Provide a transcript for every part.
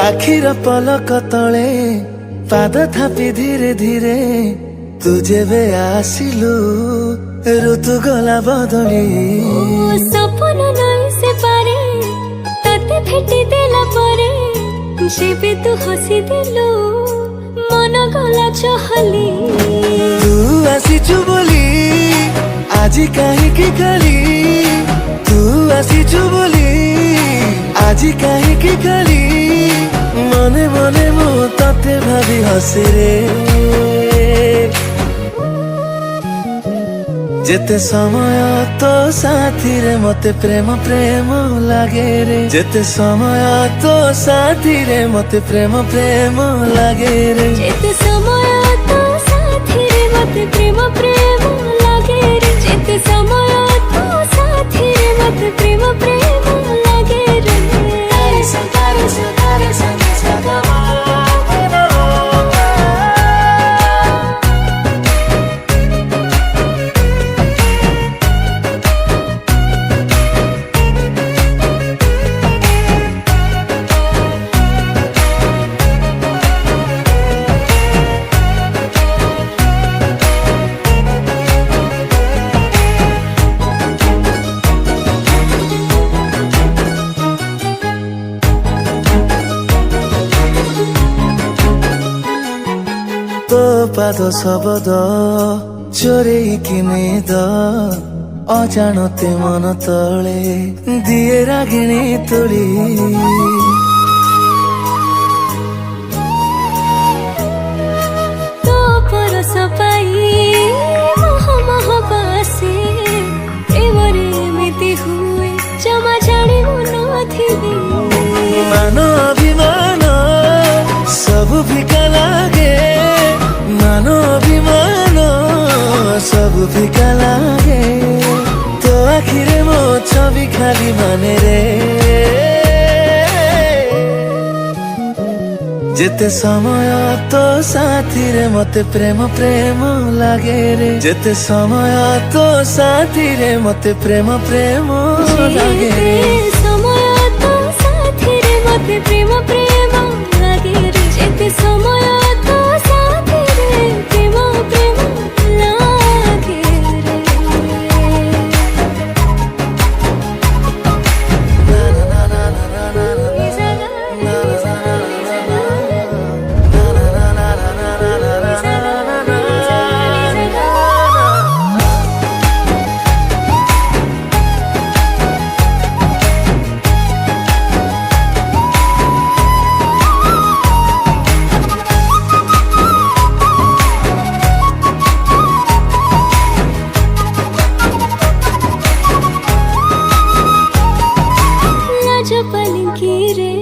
आखिर पलक तले पाद थापी धीरे धीरे तू जेबे आसिलु ऋतु गला बदली सपन नई से पारे तते भेटी देला परे जेबे तू हसी देलु मन गला चहली तू आसीचु बोली आजी काहीकि खाली तू आसीचु बोली आजी काहीकि खाली मने मने मु तते भाबी हसे रे जेते समय तो साथी रे मते प्रेम प्रेम लागे रे जेते समय तो साथी रे मते प्रेम प्रेम लागे रे जेते समय तो साथी रे मते प्रेम प्रेम लागे रे जेते समय तो साथी रे मते प्रेम प्रेम लागे रे तो पाद शब्द चोरेइकि निद अजाणते मन तले दिए रागिणी तोली तो परस पाई मह मह बासे प्रेमरे एमिति हुए जमा जानी नथिबी मान अभिमान सब फिका लागे मान अभिमान सब फिका लागे तो आखिरे मो छवि खाली माने रे जेते समय तो साथी रे मते प्रेम प्रेम लागे रे जेते समय तो साथी रे मते प्रेम प्रेम लागे रे समय तो साथी रे मते प्रेम प्रेम लागे रे जेते समय तो साथी रे प्रेम प्रेम लागे रे पलिंकिरे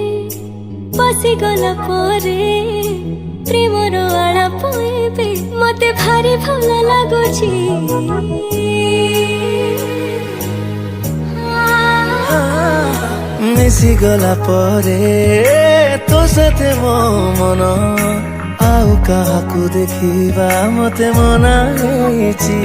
बसी गला परे प्रेमर आलाप एबे मते भारी भल लागुची मिसी गला परे तो साथे मो मन आउ काहाकु देखिबा मते मना हेछि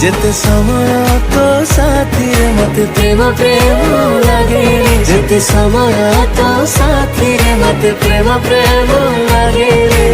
जेते समय तो साथी रे मते प्रेम प्रेम लागे रे जेते समय तो साथी रे मते प्रेम प्रेम लागे रे